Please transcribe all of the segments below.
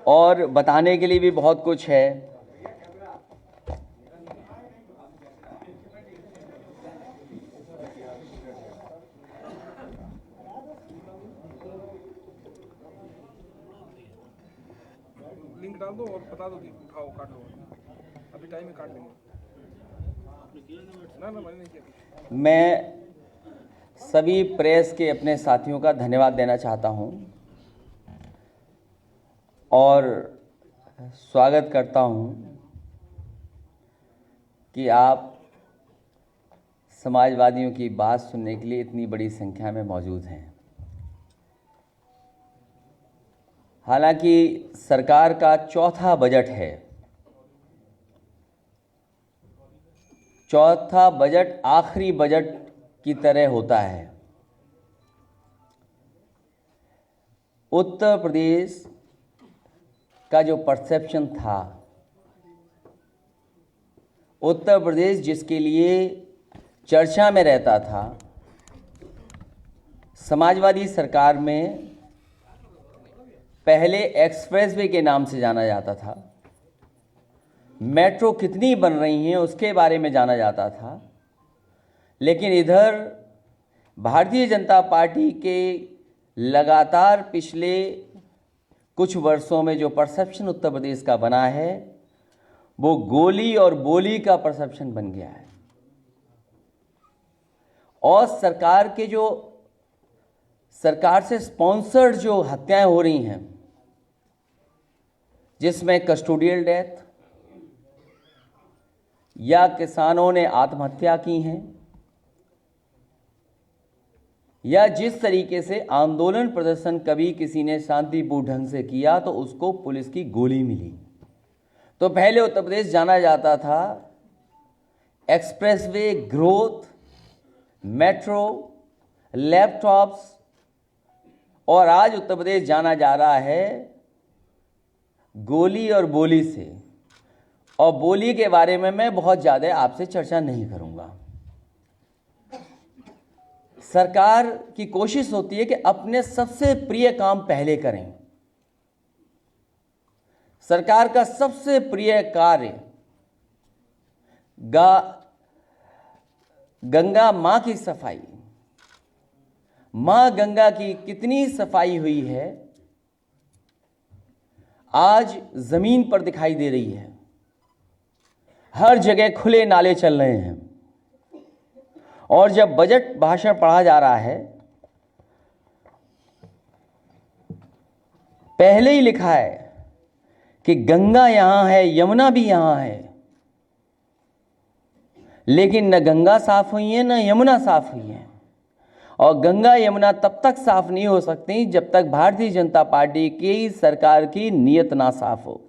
और बताने के लिए भी बहुत कुछ है। लिंक डाल दो और बता दो कि उठाओ, काट लो, अभी टाइम में काट लेंगे। ना मैंने नहीं किया। मैं सभी प्रेस के अपने साथियों का धन्यवाद देना चाहता हूं और स्वागत करता हूं कि आप समाजवादियों की बात सुनने के लिए इतनी बड़ी संख्या में मौजूद हैं। हालांकि सरकार का चौथा बजट है। चौथा बजट आखिरी बजट की तरह होता है। उत्तर प्रदेश का जो परसेप्शन था, उत्तर प्रदेश जिसके लिए चर्चा में रहता था, समाजवादी सरकार में पहले एक्सप्रेसवे के नाम से जाना जाता था। मेट्रो कितनी बन रही हैं उसके बारे में जाना जाता था। लेकिन इधर भारतीय जनता पार्टी के लगातार पिछले कुछ वर्षों में जो परसेप्शन उत्तर प्रदेश का बना है, वो गोली और बोली का परसेप्शन बन गया है। और सरकार से स्पॉन्सर्ड जो हत्याएं हो रही हैं, जिसमें कस्टोडियल डेथ या किसानों ने आत्महत्या की हैं, या जिस तरीके से आंदोलन प्रदर्शन कभी किसी ने शांतिपूर्ण ढंग से किया तो उसको पुलिस की गोली मिली। तो पहले उत्तर प्रदेश जाना जाता था एक्सप्रेसवे, ग्रोथ, मेट्रो, लैपटॉप्स, और आज उत्तर प्रदेश जाना जा रहा है गोली और बोली से। और बोली के बारे में मैं बहुत ज़्यादा आपसे चर्चा नहीं करूंगा। सरकार की कोशिश होती है कि अपने सबसे प्रिय काम पहले करें। सरकार का सबसे प्रिय कार्य गंगा मां की सफाई। मां गंगा की कितनी सफाई हुई है आज जमीन पर दिखाई दे रही है। हर जगह खुले नाले चल रहे हैं। और जब बजट भाषण पढ़ा जा रहा है, पहले ही लिखा है कि गंगा यहां है, यमुना भी यहां है। लेकिन न गंगा साफ हुई है, न यमुना साफ हुई है। और गंगा यमुना तब तक साफ नहीं हो सकती जब तक भारतीय जनता पार्टी की सरकार की नीयत ना साफ हो।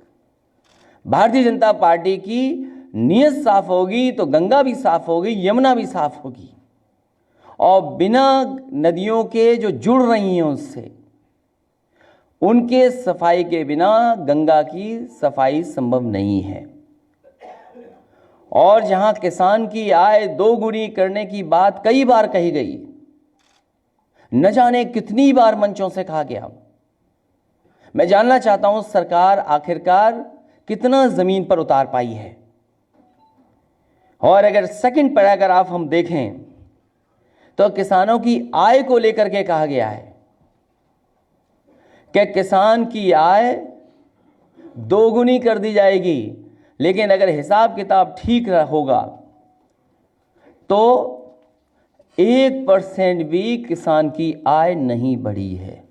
भारतीय जनता पार्टी की नीयत साफ होगी तो गंगा भी साफ होगी, यमुना भी साफ होगी। और बिना नदियों के जो जुड़ रही हैं उससे, उनके सफाई के बिना गंगा की सफाई संभव नहीं है। और जहां किसान की आय दोगुनी करने की बात कई बार कही गई, न जाने कितनी बार मंचों से कहा गया, मैं जानना चाहता हूं सरकार आखिरकार कितना जमीन पर उतार पाई है। और अगर सेकंड पैराग्राफ हम देखें तो किसानों की आय को लेकर के कहा गया है कि किसान की आय दोगुनी कर दी जाएगी। लेकिन अगर हिसाब किताब ठीक होगा तो 1% भी किसान की आय नहीं बढ़ी है।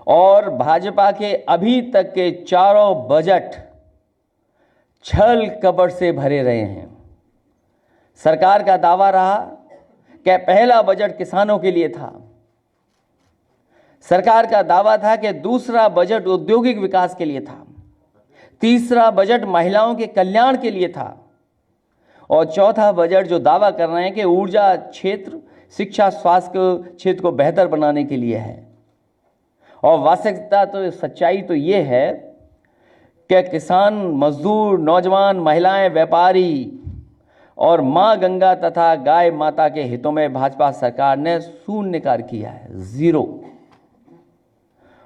और भाजपा के अभी तक के चारों बजट छल कपट से भरे रहे हैं। सरकार का दावा रहा कि पहला बजट किसानों के लिए था। सरकार का दावा था कि दूसरा बजट औद्योगिक विकास के लिए था। तीसरा बजट महिलाओं के कल्याण के लिए था। और चौथा बजट जो दावा कर रहे हैं कि ऊर्जा क्षेत्र, शिक्षा, स्वास्थ्य क्षेत्र को बेहतर बनाने के लिए है। और वास्तविकता तो सच्चाई तो ये है कि किसान, मजदूर, नौजवान, महिलाएं, व्यापारी और मां गंगा तथा गाय माता के हितों में भाजपा सरकार ने शून्य कार्य किया है, जीरो।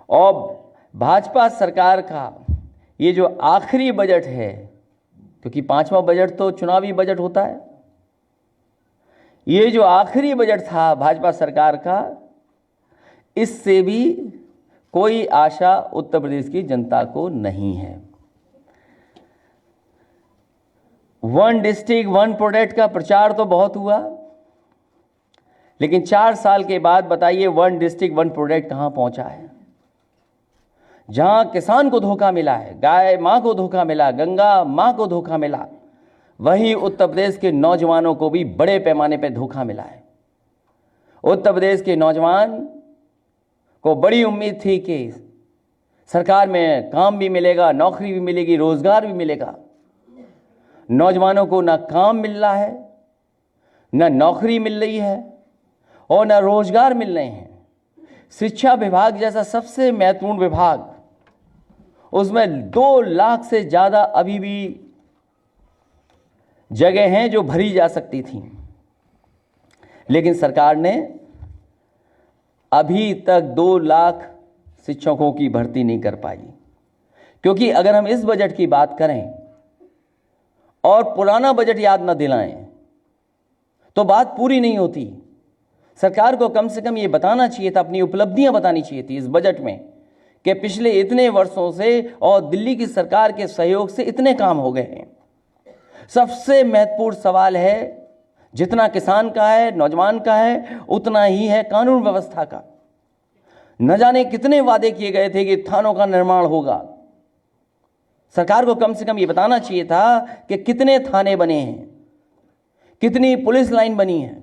और भाजपा सरकार का ये जो आखिरी बजट है, क्योंकि 5वां बजट तो चुनावी बजट होता है, ये जो आखिरी बजट था भाजपा सरकार का, इससे भी कोई आशा उत्तर प्रदेश की जनता को नहीं है। वन डिस्ट्रिक्ट वन प्रोडक्ट का प्रचार तो बहुत हुआ, लेकिन 4 साल के बाद बताइए वन डिस्ट्रिक्ट वन प्रोडक्ट कहां पहुंचा है। जहां किसान को धोखा मिला है, गाय मां को धोखा मिला, गंगा मां को धोखा मिला, वहीं उत्तर प्रदेश के नौजवानों को भी बड़े पैमाने पर धोखा मिला है। उत्तर प्रदेश के नौजवान को बड़ी उम्मीद थी कि सरकार में काम भी मिलेगा, नौकरी भी मिलेगी, रोजगार भी मिलेगा। नौजवानों को ना काम मिल रहा है, ना नौकरी मिल रही है और ना रोजगार मिल रहे हैं। शिक्षा विभाग जैसा सबसे महत्वपूर्ण विभाग, उसमें 2 लाख से ज़्यादा अभी भी जगह हैं जो भरी जा सकती थी, लेकिन सरकार ने अभी तक 2 लाख शिक्षकों की भर्ती नहीं कर पाई। क्योंकि अगर हम इस बजट की बात करें और पुराना बजट याद न दिलाएं तो बात पूरी नहीं होती। सरकार को कम से कम ये बताना चाहिए था, अपनी उपलब्धियां बतानी चाहिए थी इस बजट में कि पिछले इतने वर्षों से और दिल्ली की सरकार के सहयोग से इतने काम हो गए हैं। सबसे महत्वपूर्ण सवाल है, जितना किसान का है, नौजवान का है, उतना ही है कानून व्यवस्था का। न जाने कितने वादे किए गए थे कि थानों का निर्माण होगा। सरकार को कम से कम ये बताना चाहिए था कि कितने थाने बने हैं, कितनी पुलिस लाइन बनी है,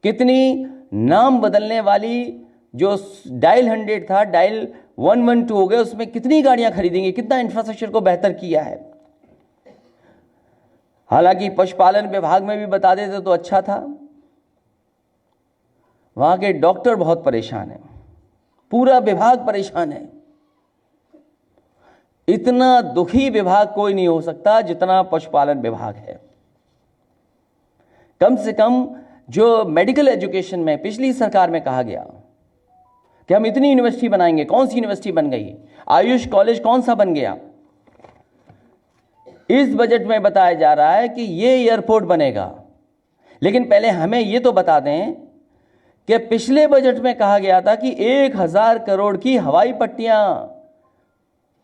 कितनी नाम बदलने वाली जो डायल 100 था डायल 112 हो गए, उसमें कितनी गाड़ियां खरीदेंगे, कितना इंफ्रास्ट्रक्चर को बेहतर किया है। हालांकि पशुपालन विभाग में भी बता देते तो अच्छा था। वहां के डॉक्टर बहुत परेशान हैं, पूरा विभाग परेशान है। इतना दुखी विभाग कोई नहीं हो सकता जितना पशुपालन विभाग है। कम से कम जो मेडिकल एजुकेशन में पिछली सरकार में कहा गया कि हम इतनी यूनिवर्सिटी बनाएंगे, कौन सी यूनिवर्सिटी बन गई? आयुष कॉलेज कौन सा बन गया? इस बजट में बताया जा रहा है कि ये एयरपोर्ट बनेगा। लेकिन पहले हमें ये तो बता दें कि पिछले बजट में कहा गया था कि 1000 करोड़ की हवाई पट्टियां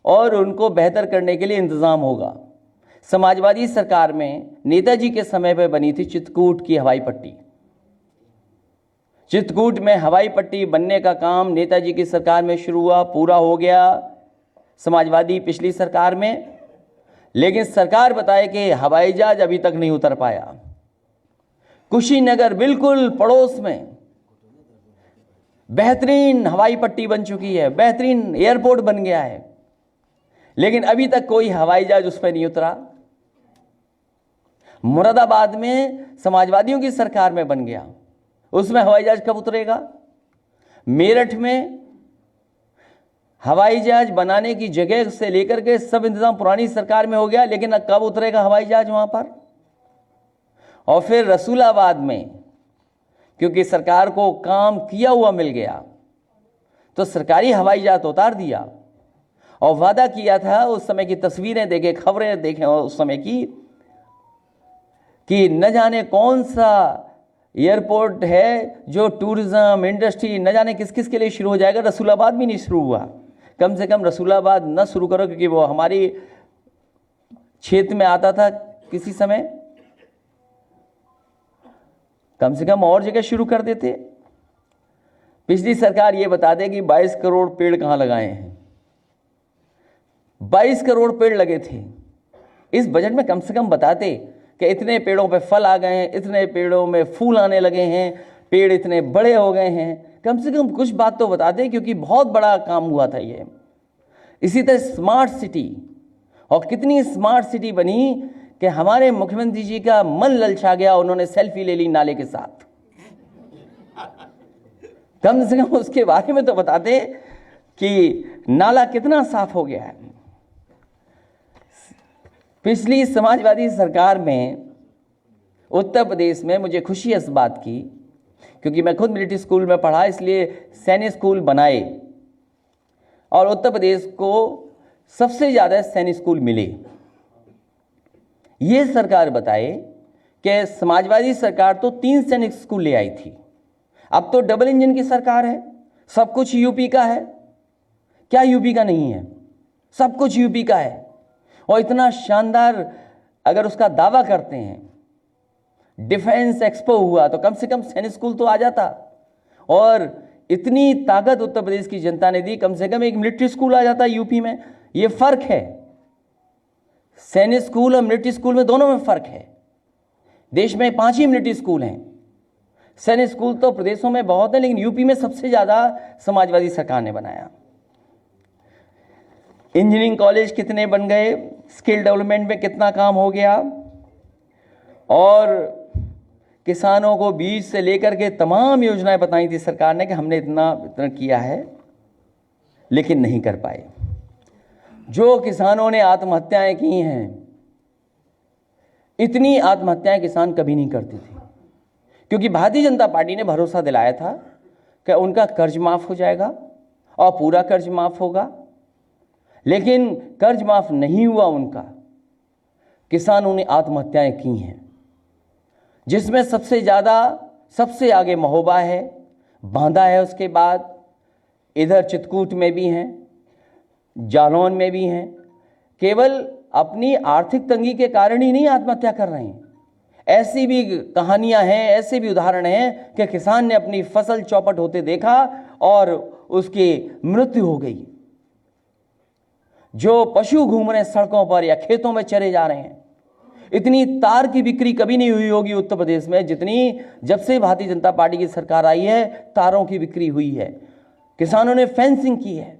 और उनको बेहतर करने के लिए इंतजाम होगा। समाजवादी सरकार में नेताजी के समय पर बनी थी चित्रकूट की हवाई पट्टी। चित्रकूट में हवाई पट्टी बनने का काम नेताजी की सरकार में शुरू हुआ, पूरा हो गया समाजवादी पिछली सरकार में। लेकिन सरकार बताए कि हवाई जहाज अभी तक नहीं उतर पाया। कुशीनगर बिल्कुल पड़ोस में बेहतरीन हवाई पट्टी बन चुकी है, बेहतरीन एयरपोर्ट बन गया है, लेकिन अभी तक कोई हवाई जहाज उस पर नहीं उतरा। मुरादाबाद में समाजवादियों की सरकार में बन गया, उसमें हवाई जहाज कब उतरेगा? मेरठ में हवाई जहाज बनाने की जगह से लेकर के सब इंतजाम पुरानी सरकार में हो गया, लेकिन कब उतरेगा हवाई जहाज वहां पर? और फिर रसूलाबाद में, क्योंकि सरकार को काम किया हुआ मिल गया तो सरकारी हवाई जहाज उतार दिया और वादा किया था, उस समय की तस्वीरें देखें, खबरें देखें उस समय की, कि न जाने कौन सा एयरपोर्ट है जो टूरिज्म इंडस्ट्री न जाने किस किस के लिए शुरू हो जाएगा। रसूलाबाद भी नहीं शुरू हुआ। कम से कम रसूलाबाद न शुरू करो, क्योंकि वो हमारी क्षेत्र में आता था किसी समय। कम से कम और जगह शुरू कर देते। पिछली सरकार ये बता दे कि 22 करोड़ पेड़ कहां लगाए हैं। 22 करोड़ पेड़ लगे थे। इस बजट में कम से कम बताते कि इतने पेड़ों पे फल आ गए हैं, इतने पेड़ों में फूल आने लगे हैं, पेड़ इतने बड़े हो गए हैं। कम से कम कुछ बात तो बता दें, क्योंकि बहुत बड़ा काम हुआ था ये। इसी तरह स्मार्ट सिटी, और कितनी स्मार्ट सिटी बनी कि हमारे मुख्यमंत्री जी का मन ललचा गया, उन्होंने सेल्फी ले ली नाले के साथ। कम से कम उसके बारे में तो बताते कि नाला कितना साफ हो गया है। पिछली समाजवादी सरकार में उत्तर प्रदेश में मुझे खुशी इस बात की, क्योंकि मैं खुद मिलिट्री स्कूल में पढ़ा, इसलिए सैनिक स्कूल बनाए और उत्तर प्रदेश को सबसे ज़्यादा सैनिक स्कूल मिले। ये सरकार बताए कि समाजवादी सरकार तो 3 सैनिक स्कूल ले आई थी, अब तो डबल इंजन की सरकार है, सब कुछ यूपी का है। क्या यूपी का नहीं है? सब कुछ यूपी का है। और इतना शानदार अगर उसका दावा करते हैं, डिफेंस एक्सपो हुआ तो कम से कम सैनिक स्कूल तो आ जाता। और इतनी ताकत उत्तर प्रदेश की जनता ने दी, कम से कम एक मिलिट्री स्कूल आ जाता यूपी में। ये फर्क है, सैनिक स्कूल और मिलिट्री स्कूल में दोनों में फर्क है। देश में 5 ही मिलिट्री स्कूल हैं, सैनिक स्कूल तो प्रदेशों में बहुत है, लेकिन यूपी में सबसे ज़्यादा समाजवादी सरकार ने बनाया। इंजीनियरिंग कॉलेज कितने बन गए, स्किल डेवलपमेंट में कितना काम हो गया, और किसानों को बीज से लेकर के तमाम योजनाएं बताई थी सरकार ने कि हमने इतना किया है, लेकिन नहीं कर पाए। जो किसानों ने आत्महत्याएं की हैं, इतनी आत्महत्याएं किसान कभी नहीं करती थी, क्योंकि भारतीय जनता पार्टी ने भरोसा दिलाया था कि उनका कर्ज माफ हो जाएगा और पूरा कर्ज माफ होगा। लेकिन कर्ज माफ नहीं हुआ उनका, किसानों ने आत्महत्याएं की हैं, जिसमें सबसे ज़्यादा सबसे आगे महोबा है, बांदा है, उसके बाद इधर चित्रकूट में भी हैं, जालौन में भी हैं। केवल अपनी आर्थिक तंगी के कारण ही नहीं आत्महत्या कर रहे हैं, ऐसी भी कहानियां हैं, ऐसे भी उदाहरण हैं कि किसान ने अपनी फसल चौपट होते देखा और उसकी मृत्यु हो गई। जो पशु घूम रहे हैं सड़कों पर या खेतों में चरे जा रहे हैं, इतनी तार की बिक्री कभी नहीं हुई होगी उत्तर प्रदेश में जितनी जब से भारतीय जनता पार्टी की सरकार आई है तारों की बिक्री हुई है। किसानों ने फेंसिंग की है।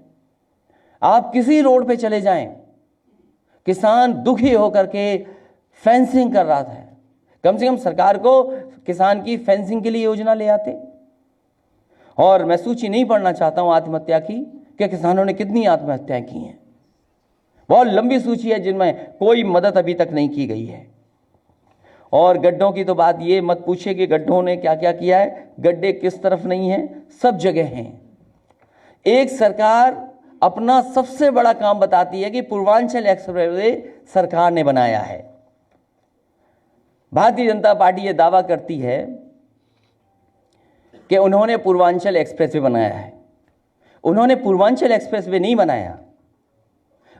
आप किसी रोड पे चले जाएं, किसान दुखी होकर के फेंसिंग कर रहा था। कम से कम सरकार को किसान की फेंसिंग के लिए योजना ले आते। और मैं सूची नहीं पढ़ना चाहता हूं आत्महत्या की कि किसानों ने कितनी आत्महत्याएं की हैं, बहुत लंबी सूची है जिनमें कोई मदद अभी तक नहीं की गई है। और गड्ढों की तो बात ये मत पूछिए कि गड्ढों ने क्या क्या किया है, गड्ढे किस तरफ नहीं हैं, सब जगह हैं। एक सरकार अपना सबसे बड़ा काम बताती है कि पूर्वांचल एक्सप्रेसवे सरकार ने बनाया है। भारतीय जनता पार्टी ये दावा करती है कि उन्होंने पूर्वांचल एक्सप्रेसवे बनाया है। उन्होंने पूर्वांचल एक्सप्रेसवे नहीं बनाया,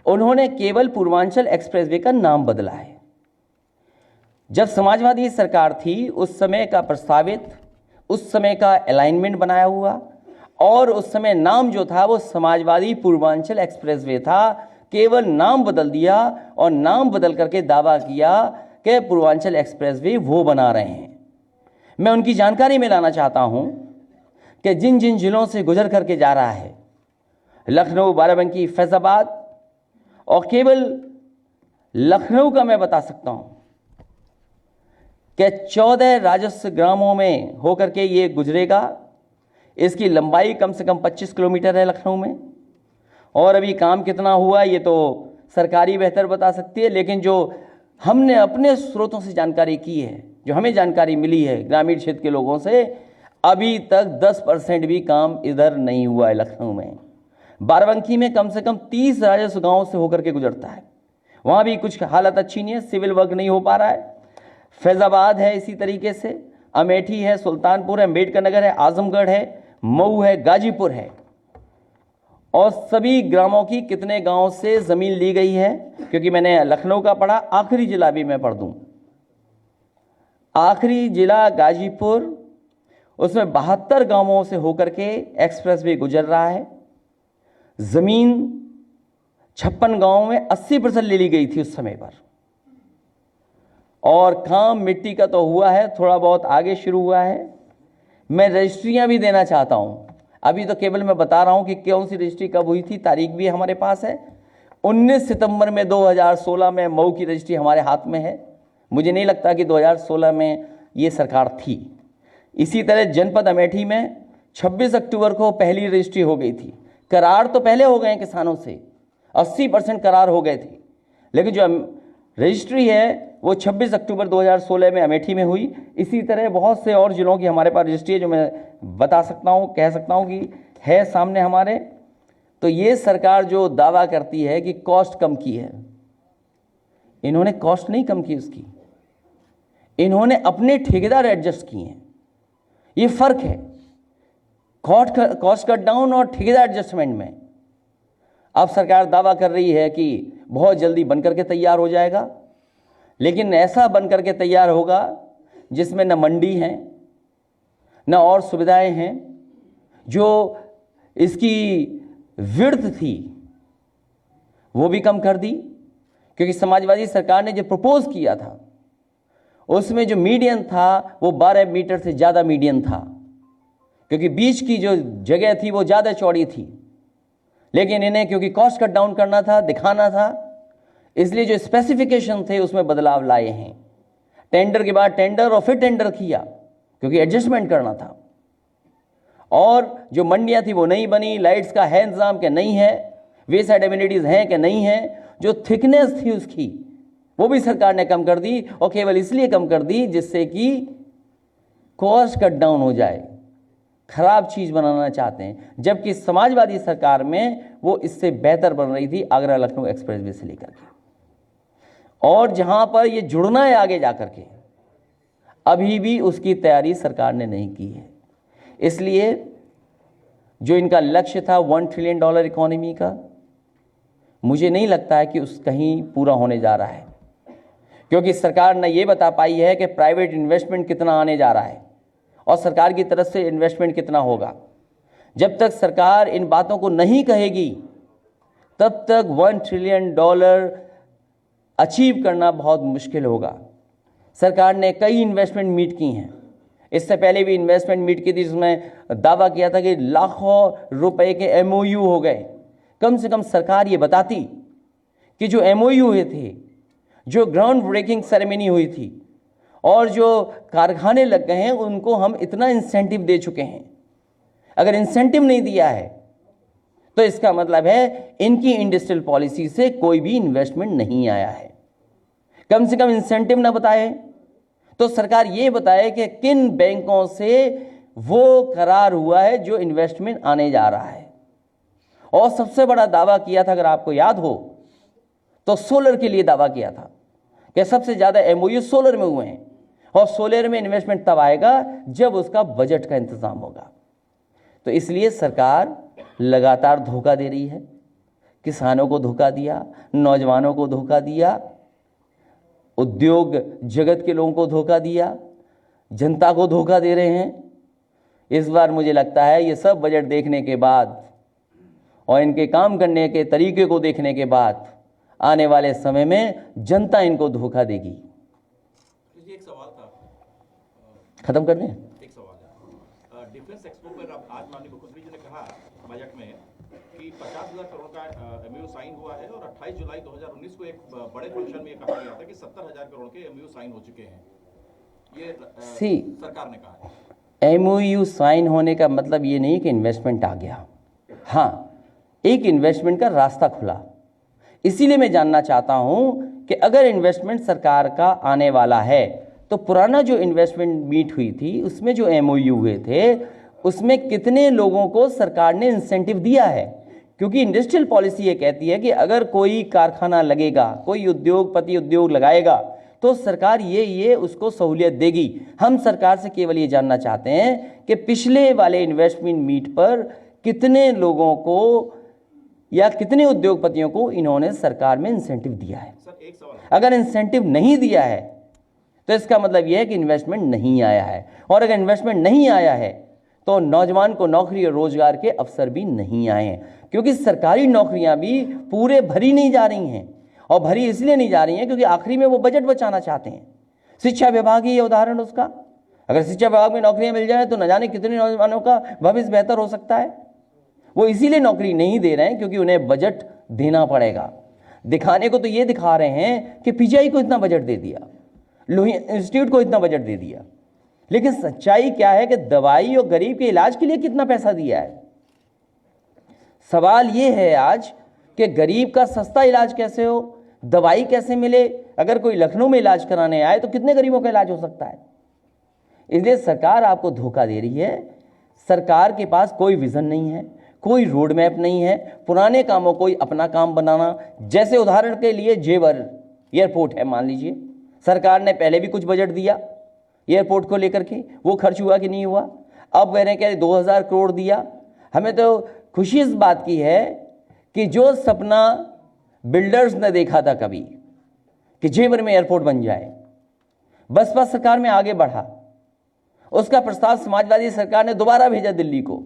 उन्होंने केवल पूर्वांचल एक्सप्रेसवे का नाम बदला है। जब समाजवादी सरकार थी उस समय का प्रस्तावित, उस समय का अलाइनमेंट बनाया हुआ, और उस समय नाम जो था वो समाजवादी पूर्वांचल एक्सप्रेसवे था। केवल नाम बदल दिया और नाम बदल करके दावा किया कि पूर्वांचल एक्सप्रेसवे वो बना रहे हैं। मैं उनकी जानकारी में लाना चाहता हूं कि जिन जिन जिलों से गुजर करके जा रहा है, लखनऊ, बाराबंकी, फैजाबाद, और केवल लखनऊ का मैं बता सकता हूं कि 14 राजस्व ग्रामों में होकर के ये गुजरेगा। इसकी लंबाई कम से कम 25 किलोमीटर है लखनऊ में। और अभी काम कितना हुआ ये तो सरकारी बेहतर बता सकती है, लेकिन जो हमने अपने स्रोतों से जानकारी की है, जो हमें जानकारी मिली है ग्रामीण क्षेत्र के लोगों से, अभी तक 10% भी काम इधर नहीं हुआ है लखनऊ में। बाराबंकी में कम से कम 30 राजस्व गांवों से होकर के गुजरता है, वहाँ भी कुछ हालत अच्छी नहीं है, सिविल वर्क नहीं हो पा रहा है। फैजाबाद है इसी तरीके से, अमेठी है, सुल्तानपुर है, अम्बेडकर नगर है, आजमगढ़ है, मऊ है, गाजीपुर है। और सभी ग्रामों की कितने गांव से ज़मीन ली गई है, क्योंकि मैंने लखनऊ का पढ़ा, आखिरी जिला भी मैं पढ़ दूँ। आखिरी जिला गाजीपुर, उसमें 72 गांवों से होकर के एक्सप्रेसवे गुजर रहा है। ज़मीन 56 गांवों में 80% ले ली गई थी उस समय पर। और काम मिट्टी का तो हुआ है, थोड़ा बहुत आगे शुरू हुआ है। मैं रजिस्ट्रियां भी देना चाहता हूं, अभी तो केवल मैं बता रहा हूं कि कौन सी रजिस्ट्री कब हुई थी, तारीख भी हमारे पास है। 19 सितंबर में 2016 में मऊ की रजिस्ट्री हमारे हाथ में है। मुझे नहीं लगता कि 2016 में ये सरकार थी। इसी तरह जनपद अमेठी में 26 अक्टूबर को पहली रजिस्ट्री हो गई थी। करार तो पहले हो गए किसानों से, 80% करार हो गए थे, लेकिन जो रजिस्ट्री है वो 26 अक्टूबर 2016 में अमेठी में हुई। इसी तरह बहुत से और जिलों की हमारे पास रजिस्ट्री है जो मैं बता सकता हूँ, कह सकता हूँ कि है सामने हमारे। तो ये सरकार जो दावा करती है कि कॉस्ट कम की है, इन्होंने कॉस्ट नहीं कम की उसकी, इन्होंने अपने ठेकेदार एडजस्ट किए हैं। ये फर्क है कॉस्ट कट डाउन और ठेकेदार एडजस्टमेंट में। अब सरकार दावा कर रही है कि बहुत जल्दी बनकर के तैयार हो जाएगा, लेकिन ऐसा बनकर के तैयार होगा जिसमें न मंडी है न और सुविधाएं हैं। जो इसकी विड्थ थी वो भी कम कर दी, क्योंकि समाजवादी सरकार ने जो प्रपोज किया था उसमें जो मीडियन था वो 12 मीटर से ज़्यादा मीडियन था, क्योंकि बीच की जो जगह थी वो ज़्यादा चौड़ी थी। लेकिन इन्हें क्योंकि कॉस्ट कट डाउन करना था, दिखाना था, इसलिए जो स्पेसिफिकेशन थे उसमें बदलाव लाए हैं। टेंडर के बाद टेंडर और फिर टेंडर किया, क्योंकि एडजस्टमेंट करना था। और जो मंडियां थी वो नहीं बनी, लाइट्स का है इंतजाम कि नहीं है, वे साइड एमिनिटीज़ हैं कि नहीं है, जो थिकनेस थी उसकी वो भी सरकार ने कम कर दी, और केवल इसलिए कम कर दी जिससे कि कॉस्ट कट डाउन हो जाए। खराब चीज़ बनाना चाहते हैं, जबकि समाजवादी सरकार में वो इससे बेहतर बन रही थी, आगरा लखनऊ एक्सप्रेसवे से लेकर के। और जहां पर ये जुड़ना है आगे जाकर के, अभी भी उसकी तैयारी सरकार ने नहीं की है। इसलिए जो इनका लक्ष्य था $1 ट्रिलियन इकोनॉमी का, मुझे नहीं लगता है कि उस कहीं पूरा होने जा रहा है, क्योंकि सरकार न ये बता पाई है कि प्राइवेट इन्वेस्टमेंट कितना आने जा रहा है और सरकार की तरफ से इन्वेस्टमेंट कितना होगा। जब तक सरकार इन बातों को नहीं कहेगी तब तक $1 ट्रिलियन अचीव करना बहुत मुश्किल होगा। सरकार ने कई इन्वेस्टमेंट मीट की हैं, इससे पहले भी इन्वेस्टमेंट मीट की थी, जिसमें दावा किया था कि लाखों रुपए के MOU हो गए। कम से कम सरकार ये बताती कि जो MOU हुए थे, जो ग्राउंड ब्रेकिंग सेरेमनी हुई थी और जो कारखाने लग गए हैं, उनको हम इतना इंसेंटिव दे चुके हैं। अगर इंसेंटिव नहीं दिया है तो इसका मतलब है इनकी इंडस्ट्रियल पॉलिसी से कोई भी इन्वेस्टमेंट नहीं आया है। कम से कम इंसेंटिव ना बताए तो सरकार ये बताए कि किन बैंकों से वो करार हुआ है जो इन्वेस्टमेंट आने जा रहा है। और सबसे बड़ा दावा किया था, अगर आपको याद हो तो सोलर के लिए दावा किया था कि सबसे ज़्यादा MOU सोलर में हुए हैं, और सोलर में इन्वेस्टमेंट तब आएगा जब उसका बजट का इंतजाम होगा। तो इसलिए सरकार लगातार धोखा दे रही है। किसानों को धोखा दिया, नौजवानों को धोखा दिया, उद्योग जगत के लोगों को धोखा दिया, जनता को धोखा दे रहे हैं। इस बार मुझे लगता है ये सब बजट देखने के बाद और इनके काम करने के तरीके को देखने के बाद आने वाले समय में जनता इनको धोखा देगी। एक सवाल था, खत्म कर दें। एक सवाल है, डिफेंस एक्सपो पर आज माननीय मुख्यमंत्री जी ने कहा बजट में कि 50,000 करोड़ का MOU साइन हुआ है, और 28 जुलाई 2019 को एक बड़े फंक्शन में ये कहा गया था कि 70,000 करोड़ के MOU साइन हो चुके हैं। ये सरकार ने कहा है। MOU साइन होने का मतलब ये नहीं कि इन्वेस्टमेंट आ गया। हाँ, एक इन्वेस्टमेंट का रास्ता खुला। इसीलिए मैं जानना चाहता हूं कि अगर इन्वेस्टमेंट सरकार का आने वाला है तो पुराना जो इन्वेस्टमेंट मीट हुई थी उसमें जो MOU हुए थे उसमें कितने लोगों को सरकार ने इंसेंटिव दिया है। क्योंकि इंडस्ट्रियल पॉलिसी ये कहती है कि अगर कोई कारखाना लगेगा, कोई उद्योगपति उद्योग लगाएगा तो सरकार ये उसको सहूलियत देगी। हम सरकार से केवल ये जानना चाहते हैं कि पिछले वाले इन्वेस्टमेंट मीट पर कितने लोगों को या कितने उद्योगपतियों को इन्होंने सरकार में इंसेंटिव दिया है। सर एक सवाल, अगर इंसेंटिव नहीं दिया है तो इसका मतलब यह है कि इन्वेस्टमेंट नहीं आया है, और अगर इन्वेस्टमेंट नहीं आया है तो नौजवान को नौकरी और रोजगार के अवसर भी नहीं आए हैं। क्योंकि सरकारी नौकरियां भी पूरे भरी नहीं जा रही हैं, और भरी इसलिए नहीं जा रही हैं क्योंकि आखिरी में वो बजट बचाना चाहते हैं। शिक्षा विभाग ही ये उदाहरण उसका। अगर शिक्षा विभाग में नौकरियां मिल जाए तो न जाने कितने नौजवानों का भविष्य बेहतर हो सकता है। वो इसीलिए नौकरी नहीं दे रहे हैं क्योंकि उन्हें बजट देना पड़ेगा। दिखाने को तो ये दिखा रहे हैं कि PGI को इतना बजट दे दिया, लोहिया इंस्टीट्यूट को इतना बजट दे दिया, लेकिन सच्चाई क्या है कि दवाई और गरीब के इलाज के लिए कितना पैसा दिया है। सवाल ये है आज कि गरीब का सस्ता इलाज कैसे हो, दवाई कैसे मिले। अगर कोई लखनऊ में इलाज कराने आए तो कितने गरीबों का इलाज हो सकता है। इसलिए सरकार आपको धोखा दे रही है। सरकार के पास कोई विजन नहीं है, कोई रोड मैप नहीं है, पुराने कामों को अपना काम बनाना। जैसे उदाहरण के लिए जेवर एयरपोर्ट है, मान लीजिए सरकार ने पहले भी कुछ बजट दिया एयरपोर्ट को लेकर के, वो खर्च हुआ कि नहीं हुआ? अब कह रहे हैं 2000 करोड़ दिया। हमें तो खुशी इस बात की है कि जो सपना बिल्डर्स ने देखा था कभी कि जेवर में एयरपोर्ट बन जाए, बसपा सरकार में आगे बढ़ा। उसका प्रस्ताव समाजवादी सरकार ने दोबारा भेजा दिल्ली को।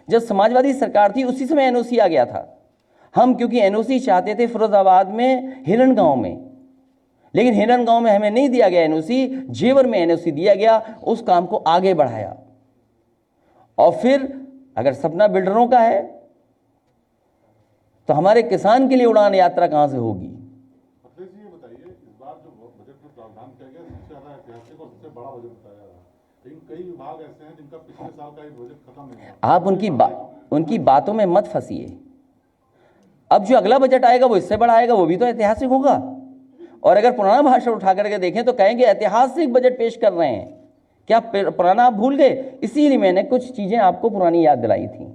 जब समाजवादी सरकार थी उसी समय एनओसी आ गया था। हम क्योंकि एनओसी चाहते थे फिरोजाबाद में, हिरण गांव में, लेकिन हिरण गांव में हमें नहीं दिया गया एनओसी, जेवर में एनओसी दिया गया, उस काम को आगे बढ़ाया। और फिर अगर सपना बिल्डरों का है तो हमारे किसान के लिए उड़ान यात्रा कहां से होगी? अखिलेश जी, ये बताइए, इस बार जो बजट में प्रावधान किया गया सबसे ज्यादा ऐतिहासिक और सबसे बड़ा बजट बताया जा रहा है, लेकिन कई विभाग ऐसे हैं जिनका पिछले साल का ही बजट खत्म नहीं हुआ। आप उनकी बातों में मत फंसिए। अब जो अगला बजट आएगा वो इससे बड़ा आएगा, वो भी तो ऐतिहासिक होगा। और अगर पुराना भाषण उठा करके देखें तो कहेंगे ऐतिहासिक बजट पेश कर रहे हैं। क्या पुराना आप भूल गए? इसीलिए मैंने कुछ चीजें आपको पुरानी याद दिलाई थी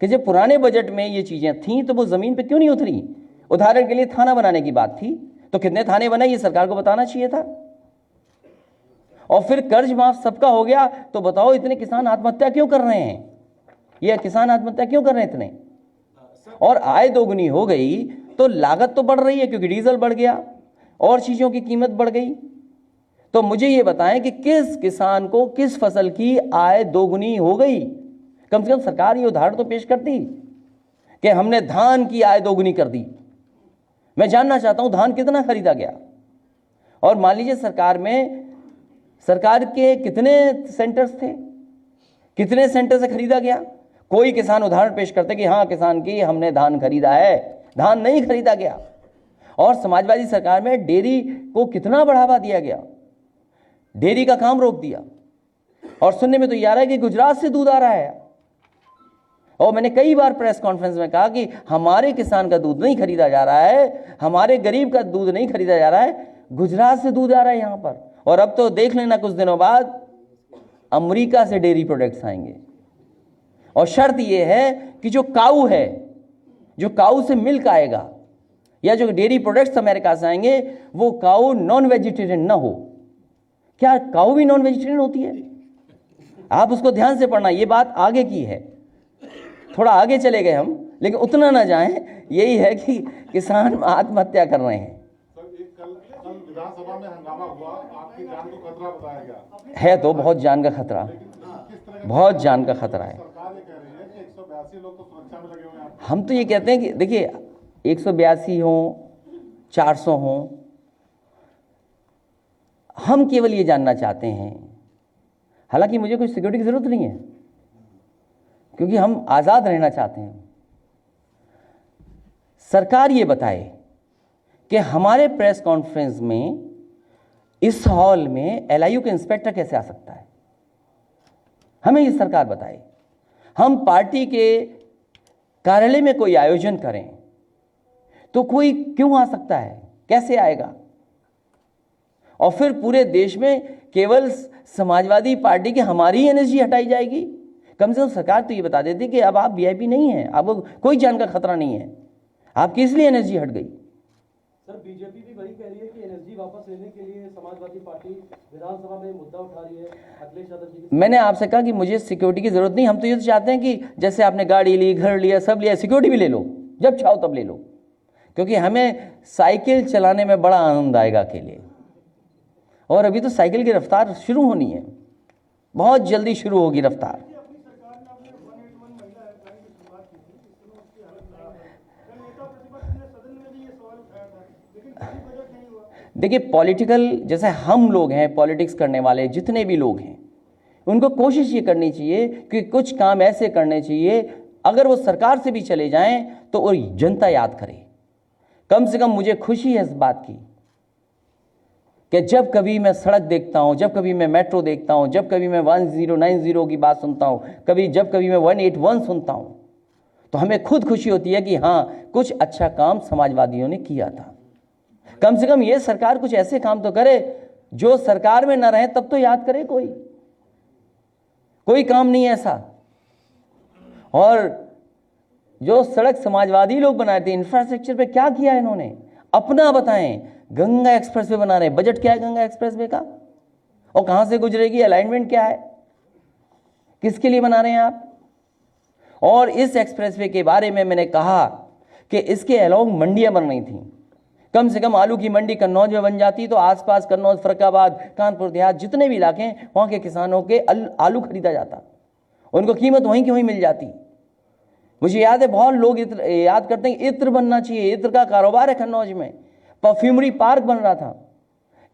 कि जब पुराने बजट में ये चीजें थीं तो वो जमीन पे क्यों नहीं उतरी। उदाहरण के लिए थाना बनाने की बात थी, तो कितने थाने बने ये सरकार को बताना चाहिए था। और फिर कर्ज माफ सबका हो गया, तो बताओ इतने किसान आत्महत्या क्यों कर रहे हैं? ये किसान आत्महत्या क्यों कर रहे हैं इतने? और आय दोगुनी हो गई तो लागत तो बढ़ रही है क्योंकि डीजल बढ़ गया और चीजों की कीमत बढ़ गई। तो मुझे ये बताएं कि किस किसान को किस फसल की आय दोगुनी हो गई? कम से कम सरकार ये उदाहरण तो पेश करती कि हमने धान की आय दोगुनी कर दी। मैं जानना चाहता हूं धान कितना खरीदा गया। और मान लीजिए सरकार के कितने सेंटर्स थे, कितने सेंटर से खरीदा गया? कोई किसान उदाहरण पेश करते कि हाँ किसान की हमने धान खरीदा है, धान नहीं खरीदा गया। और समाजवादी सरकार में डेयरी को कितना बढ़ावा दिया गया, डेयरी का काम रोक दिया। और सुनने में तो ये आ रहा है कि गुजरात से दूध आ रहा है। और मैंने कई बार प्रेस कॉन्फ्रेंस में कहा कि हमारे किसान का दूध नहीं खरीदा जा रहा है, हमारे गरीब का दूध नहीं खरीदा जा रहा है, गुजरात से दूध आ रहा है यहां पर। और अब तो देख लेना कुछ दिनों बाद अमेरिका से डेयरी प्रोडक्ट्स आएंगे। और शर्त यह है कि जो काऊ है, जो काऊ से मिल्क आएगा या जो डेयरी प्रोडक्ट्स अमेरिका से आएंगे, वो काऊ नॉन वेजिटेरियन ना हो। क्या काऊ भी नॉन वेजिटेरियन होती है? आप उसको ध्यान से पढ़ना, ये बात आगे की है। थोड़ा आगे चले गए हम, लेकिन उतना ना जाएं। यही है कि किसान आत्महत्या कर रहे हैं। सर, एक कल विधानसभा में हंगामा हुआ, आपकी जान को खतरा बताया गया है तो बहुत जान का खतरा, किस तरह बहुत जान का खतरा है। सरकार ये कह रही है कि 182 लोग तो सुरक्षा में लगे हुए हैं। हम तो ये कहते हैं कि देखिए 182 हो 400 हो, हम केवल ये जानना चाहते हैं, हालांकि मुझे कोई सिक्योरिटी की जरूरत नहीं है क्योंकि हम आजाद रहना चाहते हैं। सरकार ये बताए कि हमारे प्रेस कॉन्फ्रेंस में इस हॉल में एलआईयू के इंस्पेक्टर कैसे आ सकता है, हमें ये सरकार बताए। हम पार्टी के कार्यालय में कोई आयोजन करें तो कोई क्यों आ सकता है, कैसे आएगा? और फिर पूरे देश में केवल समाजवादी पार्टी की हमारी एनर्जी हटाई जाएगी? कम से कम सरकार तो ये बता देती कि अब आप वीआईपी नहीं हैं, आपको कोई जान का खतरा नहीं है, आपकी इसलिए एनर्जी हट गई। सर, बीजेपी भी वही कह रही है कि एनर्जी वापस लेने के लिए समाजवादी पार्टी विधानसभा में मुद्दा उठा रही है अखिलेश यादव जी की। मैंने आपसे कहा कि मुझे सिक्योरिटी की जरूरत नहीं। हम तो ये तो चाहते हैं कि जैसे आपने गाड़ी ली, घर लिया, सब लिया, सिक्योरिटी भी ले लो, जब चाहो तब ले लो, क्योंकि हमें साइकिल चलाने में बड़ा आनंद आएगा अकेले। और अभी तो साइकिल की रफ्तार शुरू होनी है, बहुत जल्दी शुरू होगी रफ्तार। देखिए पॉलिटिकल, जैसे हम लोग हैं पॉलिटिक्स करने वाले, जितने भी लोग हैं, उनको कोशिश ये करनी चाहिए कि कुछ काम ऐसे करने चाहिए अगर वो सरकार से भी चले जाएं तो वो जनता याद करे। कम से कम मुझे खुशी है इस बात की कि जब कभी मैं सड़क देखता हूं, जब कभी मैं मेट्रो देखता हूं, जब कभी मैं 1090 की बात सुनता हूं, जब कभी मैं 181 सुनता हूं, तो हमें खुद खुशी होती है कि हाँ कुछ अच्छा काम समाजवादियों ने किया था। कम से कम ये सरकार कुछ ऐसे काम तो करे, जो सरकार में ना रहे तब तो याद करे। कोई काम नहीं ऐसा। और जो सड़क समाजवादी लोग बनाए थे, इंफ्रास्ट्रक्चर पे क्या किया इन्होंने, अपना बताएं। गंगा एक्सप्रेसवे बना रहे हैं, बजट क्या है गंगा एक्सप्रेसवे का, और कहां से गुजरेगी, अलाइनमेंट क्या है, किसके लिए बना रहे हैं आप। और इस एक्सप्रेसवे के बारे में मैंने कहा कि इसके अलोंग मंडियां बन रही थी, कम से कम आलू की मंडी कन्नौज में बन जाती तो आसपास कन्नौज, फरक्काबाद, कानपुर देहात जितने भी इलाके हैं वहां के किसानों के आलू खरीदा जाता, उनको कीमत वहीं की वहीं मिल जाती। मुझे याद है, बहुत लोग याद करते हैं इत्र बनना चाहिए, इत्र का कारोबार है कन्नौज में, परफ्यूमरी पार्क बन रहा था,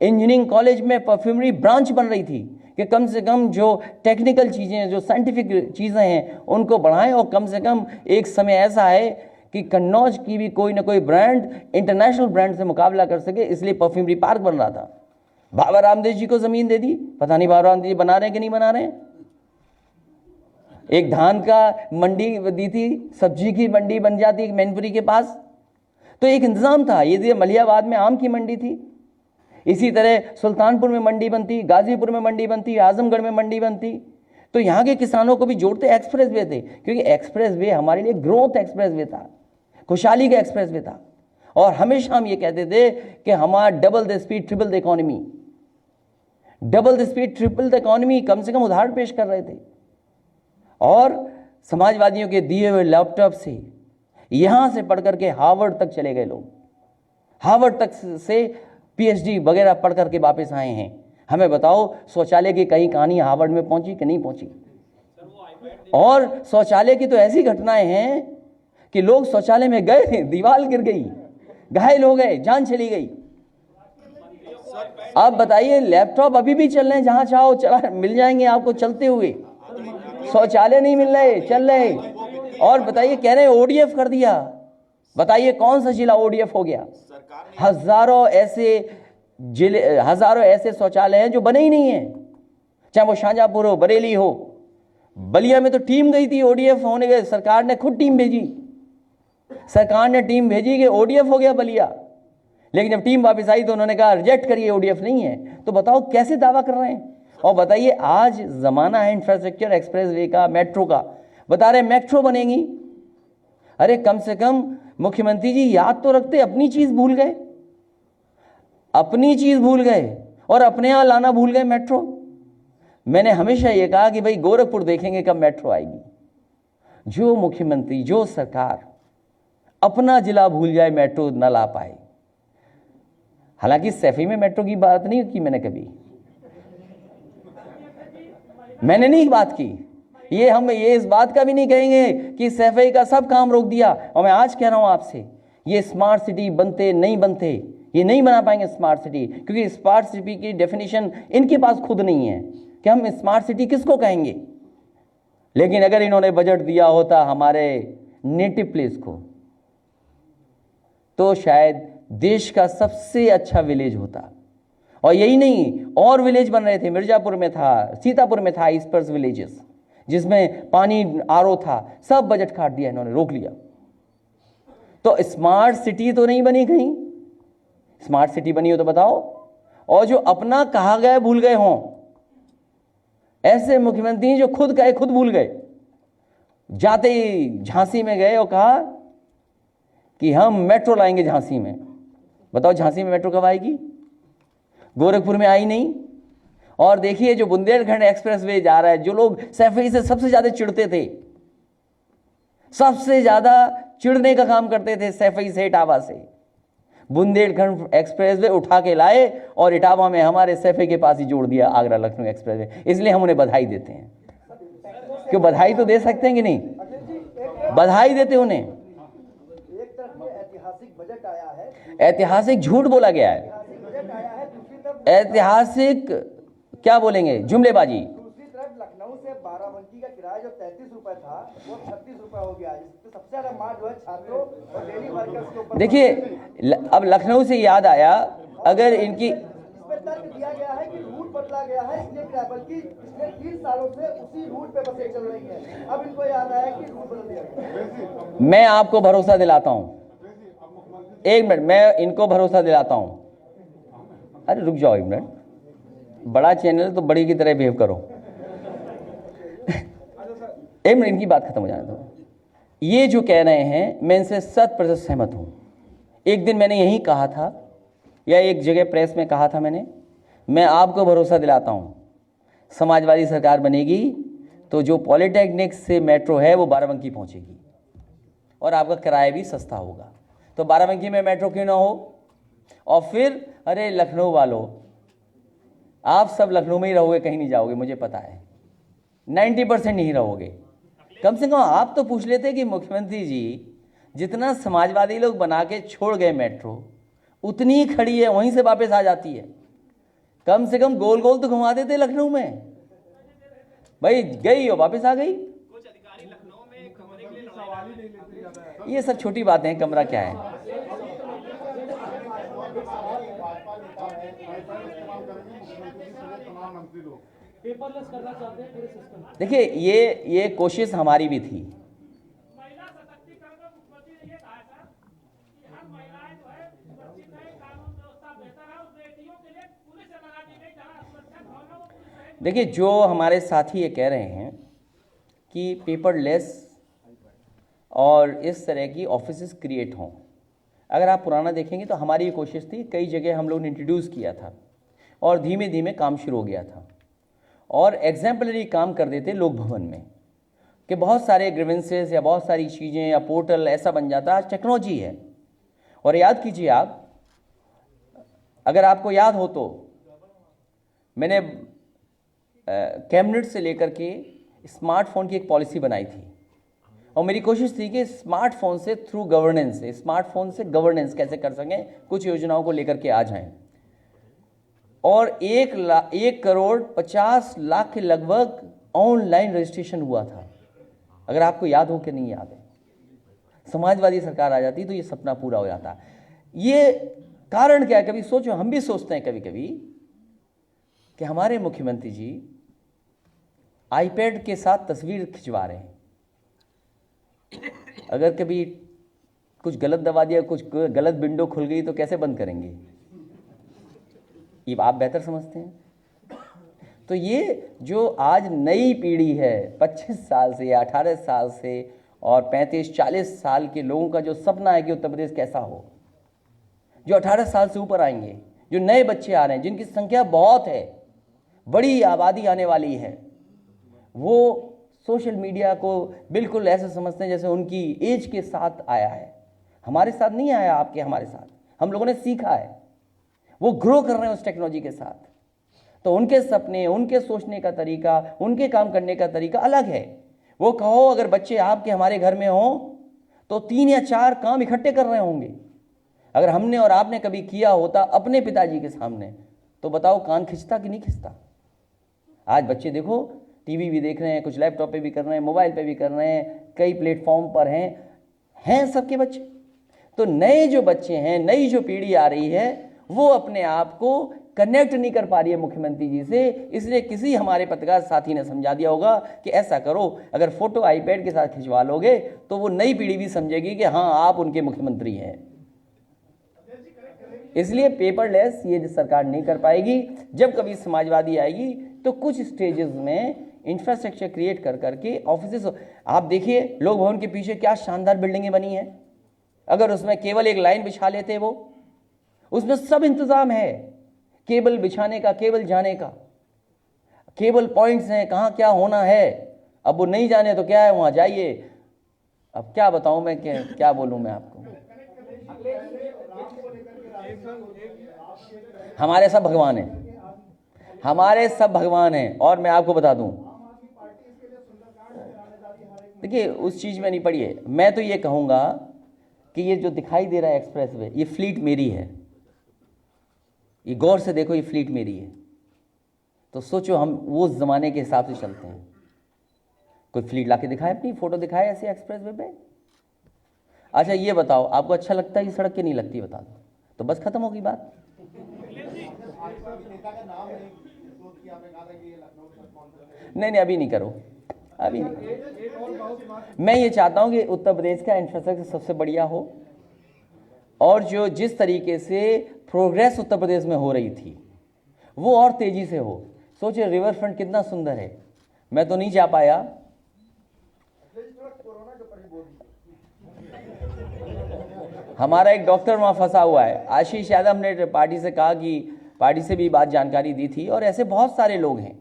इंजीनियरिंग कॉलेज में परफ्यूमरी ब्रांच बन रही थी कि कम से कम जो टेक्निकल चीज़ें, जो साइंटिफिक चीज़ें हैं उनको बढ़ाएं, और कम से कम एक समय ऐसा है कि कन्नौज की भी कोई ना कोई ब्रांड इंटरनेशनल ब्रांड से मुकाबला कर सके, इसलिए परफ्यूमरी पार्क बन रहा था। बाबा रामदेव जी को ज़मीन दे दी, पता नहीं बाबा रामदेव जी बना रहे हैं कि नहीं बना रहे हैं। एक धान का मंडी दी थी, सब्जी की मंडी बन जाती मैनपुरी के पास, तो एक इंतज़ाम था। ये मलियाबाद में आम की मंडी थी, इसी तरह सुल्तानपुर में मंडी बनती, गाजीपुर में मंडी बनती, आजमगढ़ में मंडी बनती, तो यहाँ के किसानों को भी जोड़ते एक्सप्रेस वे थे, क्योंकि एक्सप्रेस वे हमारे लिए ग्रोथ एक्सप्रेस वे था, खुशहाली का एक्सप्रेस वे था। और हमेशा हम ये कहते थे कि हमारा double the speed triple the economy, double the speed triple the economy कम से कम उदाहरण पेश कर रहे थे। और समाजवादियों के दिए हुए लैपटॉप से यहाँ से पढ़ करके हार्वर्ड तक चले गए लोग, हार्वर्ड तक से पीएचडी वगैरह पढ़ करके वापस आए हैं। हमें बताओ शौचालय की कहीं कहानी हार्वर्ड में पहुंची कि नहीं पहुंची। और शौचालय की तो ऐसी घटनाएं हैं कि लोग शौचालय में गए, दीवार गिर गई, घायल हो गए, जान चली गई। आप बताइए, लैपटॉप अभी भी चल रहे हैं, जहां चाहो चला मिल जाएंगे आपको चलते हुए, शौचालय नहीं मिल रहे, चल रहे। और बताइए, कह रहे ओडीएफ कर दिया, बताइए कौन सा जिला ओडीएफ हो गया। हजारों ऐसे शौचालय हैं जो बने ही नहीं है, चाहे वो शाहजहांपुर हो, बरेली हो, बलिया में तो टीम गई थी ओडीएफ होने के, सरकार ने खुद टीम भेजी, सरकार ने टीम भेजी कि ओडीएफ हो गया बलिया, लेकिन जब टीम वापस आई तो उन्होंने कहा रिजेक्ट करिए, ओडीएफ नहीं है। तो बताओ कैसे दावा कर रहे हैं। और बताइए, आज जमाना है इंफ्रास्ट्रक्चर एक्सप्रेसवे का, मेट्रो का, बता रहे मेट्रो बनेगी। अरे कम से कम मुख्यमंत्री जी याद तो रखते, अपनी चीज भूल गए, अपनी चीज भूल गए और अपने यहां लाना भूल गए मेट्रो। मैंने हमेशा यह कहा कि भाई गोरखपुर देखेंगे कब मेट्रो आएगी। जो मुख्यमंत्री, जो सरकार अपना जिला भूल जाए, मेट्रो न ला पाए। हालांकि सैफई में मेट्रो की बात नहीं की मैंने कभी, मैंने नहीं बात की। हम ये इस बात का भी नहीं कहेंगे कि सैफई का सब काम रोक दिया। और मैं आज कह रहा हूं आपसे, ये स्मार्ट सिटी बनते नहीं बनते, ये नहीं बना पाएंगे स्मार्ट सिटी, क्योंकि स्मार्ट सिटी की डेफिनेशन इनके पास खुद नहीं है कि हम स्मार्ट सिटी किसको कहेंगे। लेकिन अगर इन्होंने बजट दिया होता हमारे नेटिव प्लेस को, तो शायद देश का सबसे अच्छा विलेज होता। और यही नहीं, और विलेज बन रहे थे, मिर्जापुर में था, सीतापुर में था, ईस्पर्स विलेजेस जिसमें पानी आरओ था, सब बजट काट दिया इन्होंने, रोक लिया। तो स्मार्ट सिटी तो नहीं बनी कहीं, स्मार्ट सिटी बनी हो तो बताओ। और जो अपना कहा गए भूल गए हों, ऐसे मुख्यमंत्री जो खुद कहे खुद भूल गए। जाते ही झांसी में गए और कहा कि हम मेट्रो लाएंगे झांसी में। बताओ झांसी में मेट्रो कब आएगी? गोरखपुर में आई नहीं। और देखिए जो बुंदेलखंड एक्सप्रेसवे जा रहा है, जो लोग सैफई से सबसे ज्यादा चिढ़ते थे, सबसे ज्यादा चिढ़ने का काम करते थे सैफई से, इटावा से, बुंदेलखंड एक्सप्रेसवे उठा के लाए और इटावा में हमारे सैफई के पास ही जोड़ दिया, आगरा लखनऊ एक्सप्रेसवे। इसलिए हम उन्हें बधाई देते हैं। क्यों बधाई तो दे सकते हैं कि नहीं, बधाई देते उन्हें। एक तरफ ऐतिहासिक बजट आया है, ऐतिहासिक झूठ बोला गया है, बजट आया है, दूसरी तरफ ऐतिहासिक क्या बोलेंगे, जुमलेबाजी। दूसरी तरफ लखनऊ से बाराबंकी का किराया जो 33 रुपए था वो 36 रुपए हो गया, जिससे सबसे ज्यादा मार जो है छात्रों और डेली वर्कर्स के ऊपर। देखिए अब लखनऊ से याद आया, अगर इनकी इसमें तर्क दिया गया है कि रूट बदला गया है, इसलिए बल्कि पिछले 30 सालों से उसी रूट पे बसें चल रही हैं, अब इनको याद आया कि रूट बदल दिया गया। मैं आपको भरोसा दिलाता हूं, एक मिनट, मैं इनको भरोसा दिलाता हूं। अरे रुक जाओ एक मिनट, बड़ा चैनल तो बड़ी की तरह बिहेव करो। एक मिनट, इनकी बात खत्म हो जाने दो। ये जो कह रहे हैं मैं इनसे 100% सहमत हूँ। एक दिन मैंने यही कहा था या एक जगह प्रेस में कहा था मैं आपको भरोसा दिलाता हूँ, समाजवादी सरकार बनेगी तो जो पॉलिटेक्निक से मेट्रो है वो बाराबंकी पहुँचेगी और आपका किराया भी सस्ता होगा। तो बाराबंकी में मेट्रो क्यों ना हो? और फिर अरे लखनऊ वालों, आप सब लखनऊ में ही रहोगे, कहीं नहीं जाओगे, मुझे पता है 90% नहीं रहोगे। कम से कम आप तो पूछ लेते कि मुख्यमंत्री जी जितना समाजवादी लोग बना के छोड़ गए मेट्रो, उतनी ही खड़ी है, वहीं से वापस आ जाती है। कम से कम गोल गोल तो घुमा देते लखनऊ में, भाई गई और वापस आ गई। ये सब छोटी बातें हैं, कमरा क्या है। पेपरलेस करना चाहते हैं पूरे सिस्टम। देखिए ये कोशिश हमारी भी थी। देखिए जो हमारे साथी ये कह रहे हैं कि पेपरलेस और इस तरह की ऑफिसेस क्रिएट हों, अगर आप पुराना देखेंगे तो हमारी ये कोशिश थी, कई जगह हम लोग ने इंट्रोड्यूस किया था और धीमे धीमे काम शुरू हो गया था और एग्जाम्पलरी काम कर देते लोक भवन में कि बहुत सारे ग्रीवेंसेस या बहुत सारी चीज़ें या पोर्टल ऐसा बन जाता। आज टेक्नोलॉजी है और याद कीजिए आप, अगर आपको याद हो तो मैंने कैबिनेट से लेकर के स्मार्टफोन की एक पॉलिसी बनाई थी और मेरी कोशिश थी कि स्मार्टफोन से थ्रू गवर्नेंस, स्मार्टफोन से गवर्नेंस कैसे कर सकें, कुछ योजनाओं को लेकर के आ जाएं। और 1,50,00,000 के लगभग ऑनलाइन रजिस्ट्रेशन हुआ था, अगर आपको याद हो कि नहीं याद है। समाजवादी सरकार आ जाती तो ये सपना पूरा हो जाता। ये कारण क्या है? कभी सोचो, हम भी सोचते हैं कभी कभी कि हमारे मुख्यमंत्री जी आईपैड के साथ तस्वीर खिंचवा रहे हैं, अगर कभी कुछ गलत दबा दिया, कुछ गलत विंडो खुल गई तो कैसे बंद करेंगे? ये आप बेहतर समझते हैं। तो ये जो आज नई पीढ़ी है 25 साल से या 18 साल से और 35-40 साल के लोगों का जो सपना है कि उत्तर प्रदेश कैसा हो, जो 18 साल से ऊपर आएंगे, जो नए बच्चे आ रहे हैं जिनकी संख्या बहुत है, बड़ी आबादी आने वाली है, वो सोशल मीडिया को बिल्कुल ऐसे समझते हैं जैसे उनकी एज के साथ आया है। हमारे साथ नहीं आया, आपके हमारे साथ, हम लोगों ने सीखा है, वो ग्रो कर रहे हैं उस टेक्नोलॉजी के साथ। तो उनके सपने, उनके सोचने का तरीका, उनके काम करने का तरीका अलग है। वो कहो अगर बच्चे आपके हमारे घर में हों तो 3 या 4 काम इकट्ठे कर रहे होंगे। अगर हमने और आपने कभी किया होता अपने पिताजी के सामने तो बताओ कान खिंचता कि नहीं खिंचता? आज बच्चे देखो टीवी भी देख रहे हैं, कुछ लैपटॉप पे भी कर रहे हैं, मोबाइल पे भी कर रहे हैं, कई प्लेटफॉर्म पर हैं सबके बच्चे। तो नए जो बच्चे हैं, नई जो पीढ़ी आ रही है, वो अपने आप को कनेक्ट नहीं कर पा रही है मुख्यमंत्री जी से। इसलिए किसी हमारे पत्रकार साथी ने समझा दिया होगा कि ऐसा करो, अगर फोटो आईपैड के साथ खिंचवा लोगे तो वो नई पीढ़ी भी समझेगी कि हाँ आप उनके मुख्यमंत्री हैं। इसलिए पेपरलेस ये सरकार नहीं कर पाएगी। जब कभी समाजवादी आएगी तो कुछ स्टेजेस में इंफ्रास्ट्रक्चर क्रिएट कर करके ऑफिसेस, आप देखिए लोक भवन के पीछे क्या शानदार बिल्डिंगें बनी हैं। अगर उसमें केवल एक लाइन बिछा लेते, वो उसमें सब इंतजाम है, केबल बिछाने का, केबल जाने का, केबल पॉइंट्स हैं, कहाँ क्या होना है। अब वो नहीं जाने तो क्या है, वहाँ जाइए। अब क्या बताऊँ मैं, क्या बोलूँ मैं आपको। हमारे सब भगवान हैं, हमारे सब भगवान हैं। और मैं आपको बता दूं, देखिए उस चीज़ में नहीं पड़ी। मैं तो ये कहूँगा कि ये जो दिखाई दे रहा है एक्सप्रेस वे, ये फ्लीट मेरी है। ये गौर से देखो, ये फ्लीट मेरी है। तो सोचो हम वो ज़माने के हिसाब से चलते हैं। कोई फ्लीट लाके दिखाए, अपनी फ़ोटो दिखाए ऐसे एक्सप्रेस वे पे। अच्छा ये बताओ, आपको अच्छा लगता है ये सड़क की? नहीं लगती, बता दो तो बस ख़त्म होगी बात। नहीं, अभी नहीं करो, अभी नहीं। मैं ये चाहता हूँ कि उत्तर प्रदेश का इंफ्रास्ट्रक्चर सबसे बढ़िया हो और जो जिस तरीके से प्रोग्रेस उत्तर प्रदेश में हो रही थी वो और तेज़ी से हो। सोचिए रिवर फ्रंट कितना सुंदर है। मैं तो नहीं जा पाया। हमारा एक डॉक्टर वहाँ फंसा हुआ है, आशीष यादव ने पार्टी से कहा कि पार्टी से भी बात जानकारी दी थी, और ऐसे बहुत सारे लोग हैं।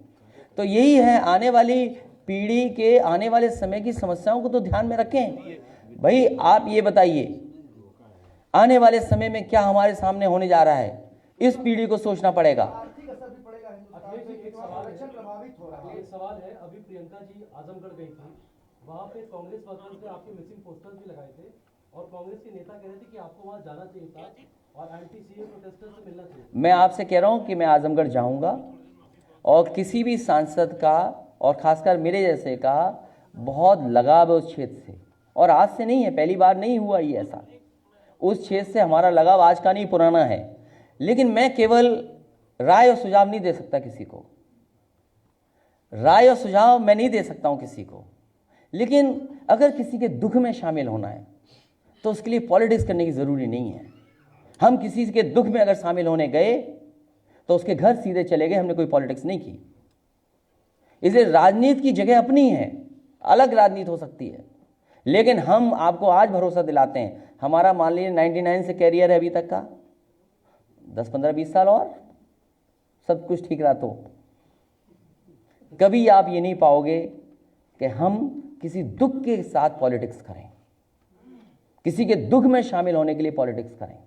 तो यही है, आने वाली पीढ़ी के आने वाले समय की समस्याओं को तो ध्यान में रखें। भाई आप ये बताइए, आने वाले समय में क्या हमारे सामने होने जा रहा है, इस पीढ़ी को सोचना पड़ेगा। आर्थिक असर भी पड़ेगा हिंदुस्तान पे, आरक्षण प्रभावित हो रहा है। एक सवाल है, अभी प्रियंका जी आजमगढ़ गई थी, वहाँ पे कांग्रेस वर्कर्स ने आपके मिसिंग पोस्टर्स भी लगाए थे और कांग्रेस के नेता कह रहे थे कि आपको वहाँ जाना चाहिए था और एंटी सीए प्रोटेस्टर्स से मिलना चाहिए। मैं आपसे कह रहा हूँ कि मैं आजमगढ़ जाऊँगा और किसी भी सांसद का और खासकर मेरे जैसे का बहुत लगाव है उस क्षेत्र से, और आज से नहीं है, पहली बार नहीं हुआ ये ऐसा। उस क्षेत्र से हमारा लगाव आज का नहीं, पुराना है। लेकिन मैं केवल राय और सुझाव नहीं दे सकता किसी को, राय और सुझाव मैं नहीं दे सकता हूँ किसी को, लेकिन अगर किसी के दुख में शामिल होना है तो उसके लिए पॉलिटिक्स करने की ज़रूरी नहीं है। हम किसी के दुख में अगर शामिल होने गए तो उसके घर सीधे चले गए, हमने कोई पॉलिटिक्स नहीं की। इसलिए राजनीति की जगह अपनी है, अलग राजनीति हो सकती है, लेकिन हम आपको आज भरोसा दिलाते हैं, हमारा मान लीजिए 99 से कैरियर है अभी तक का, 10, 15, 20 साल और सब कुछ ठीक रहा तो कभी आप ये नहीं पाओगे कि हम किसी दुख के साथ पॉलिटिक्स करें, किसी के दुख में शामिल होने के लिए पॉलिटिक्स करें।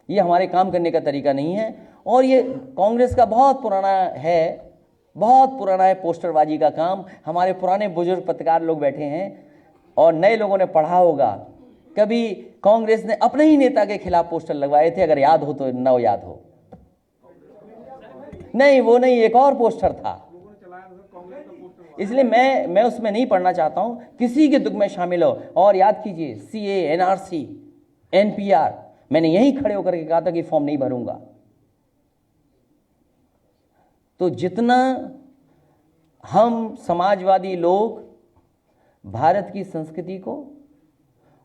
ये हमारे काम करने का तरीका नहीं है, और ये कांग्रेस का बहुत पुराना है, बहुत पुराना है पोस्टरबाजी का काम। हमारे पुराने बुजुर्ग पत्रकार लोग बैठे हैं और नए लोगों ने पढ़ा होगा, कभी कांग्रेस ने अपने ही नेता के खिलाफ पोस्टर लगवाए थे, अगर याद हो तो, न याद हो। नहीं, वो नहीं, एक और पोस्टर था, इसलिए मैं उसमें नहीं पढ़ना चाहता हूं। किसी के दुख में शामिल हो, और याद कीजिए CA, NRC, NPR, मैंने यहीं खड़े होकर के कहा था कि फॉर्म नहीं भरूंगा। तो जितना हम समाजवादी लोग भारत की संस्कृति को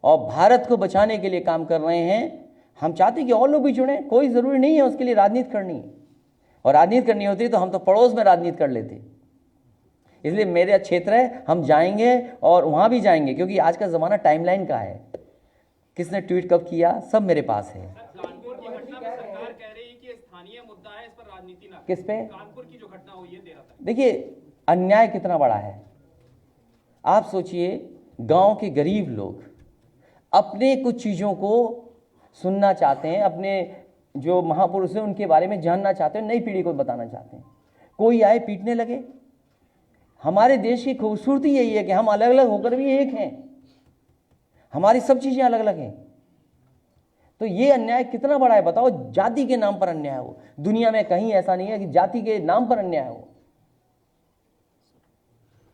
और भारत को बचाने के लिए काम कर रहे हैं, हम चाहते हैं कि और लोग भी जुड़ें। कोई ज़रूरी नहीं है उसके लिए राजनीति करनी, और राजनीति करनी होती तो हम तो पड़ोस में राजनीति कर लेते। इसलिए मेरा क्षेत्र है, हम जाएंगे और वहाँ भी जाएंगे, क्योंकि आज का ज़माना टाइमलाइन का है, किसने ट्वीट कब किया सब मेरे पास है। कानपुर की घटना में सरकार कह रही है कि स्थानीय मुद्दा है, इस पर राजनीति ना। किस पे? कानपुर की जो घटना हुई है 13 तक। देखिए अन्याय कितना बड़ा है, आप सोचिए, गांव के गरीब लोग अपने कुछ चीज़ों को सुनना चाहते हैं, अपने जो महापुरुष हैं उनके बारे में जानना चाहते हैं, नई पीढ़ी को बताना चाहते हैं, कोई आए पीटने लगे। हमारे देश की खूबसूरती यही है कि हम अलग अलग होकर भी एक हैं, हमारी सब चीज़ें अलग अलग हैं। तो ये अन्याय कितना बड़ा है बताओ, जाति के नाम पर अन्याय हो। दुनिया में कहीं ऐसा नहीं है कि जाति के नाम पर अन्याय हो।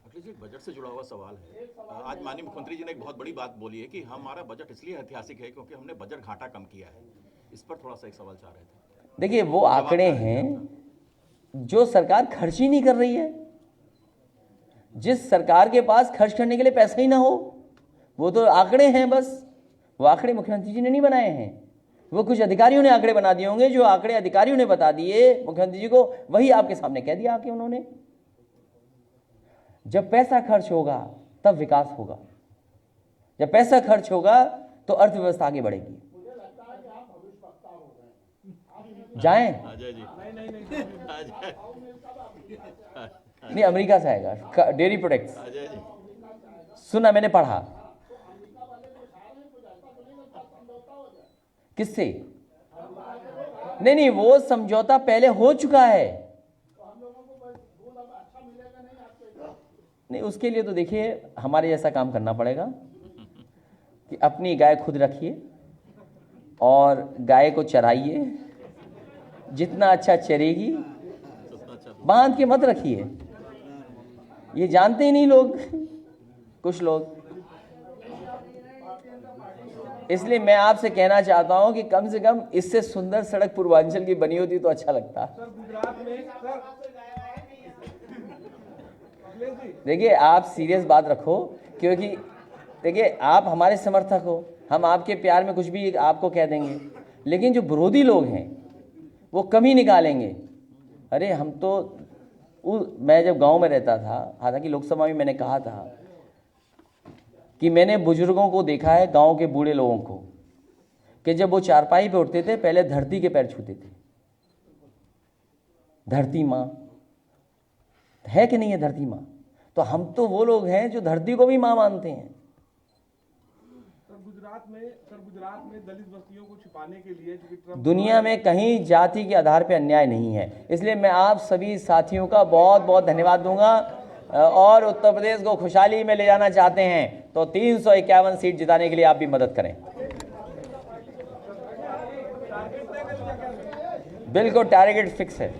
अखिलेश जी, बजट से जुड़ा हुआ सवाल है। आज माननीय मुख्यमंत्री जी ने एक बहुत बड़ी बात बोली है कि हमारा बजट इसलिए ऐतिहासिक है क्योंकि हमने बजट घाटा कम किया है। इस पर थोड़ा सा एक सवाल चाह रहे थे। देखिए वो आंकड़े हैं जो सरकार खर्च ही नहीं कर रही है। जिस सरकार के पास खर्च करने के लिए पैसा ही ना हो, वो तो आंकड़े हैं बस। वो आंकड़े मुख्यमंत्री जी ने नहीं बनाए हैं, वो कुछ अधिकारियों ने आंकड़े बना दिए होंगे। जो आंकड़े अधिकारियों ने बता दिए मुख्यमंत्री जी को, वही आपके सामने कह दिया आके उन्होंने। जब पैसा खर्च होगा तब विकास होगा, जब पैसा खर्च होगा तो अर्थव्यवस्था आगे बढ़ेगी। जाएं? अजय जी, नहीं, अमेरिका से आएगा डेयरी प्रोडक्ट्स। अजय जी, सुना, मैंने पढ़ा। किससे? नहीं, वो समझौता पहले हो चुका है। नहीं, उसके लिए तो देखिए हमारे जैसा काम करना पड़ेगा कि अपनी गाय खुद रखिए और गाय को चराइए, जितना अच्छा चरेगी, बांध के मत रखिए। ये जानते ही नहीं लोग, कुछ लोग। इसलिए मैं आपसे कहना चाहता हूं कि कम से कम इससे सुंदर सड़क पूर्वांचल की बनी होती तो अच्छा लगता। सर गुजरात में देखिए आप सीरियस बात रखो, क्योंकि देखिए आप हमारे समर्थक हो, हम आपके प्यार में कुछ भी आपको कह देंगे, लेकिन जो विरोधी लोग हैं वो कमी निकालेंगे। अरे हम तो मैं जब गांव में रहता था, हालांकि लोकसभा में मैंने कहा था कि मैंने बुजुर्गों को देखा है, गांव के बूढ़े लोगों को, कि जब वो चारपाई पे उठते थे पहले धरती के पैर छूते थे। धरती माँ है कि नहीं है धरती माँ? तो हम तो वो लोग हैं जो धरती को भी माँ मानते हैं। गुजरात में दलित बस्तियों को छिपाने के लिए ट्रम्प दुनिया में कहीं जाति के आधार पर अन्याय नहीं है। इसलिए मैं आप सभी साथियों का बहुत बहुत धन्यवाद दूंगा, और उत्तर प्रदेश को खुशहाली में ले जाना चाहते हैं तो 351 सीट जिताने के लिए आप भी मदद करें। बिल्कुल टारगेट फिक्स है।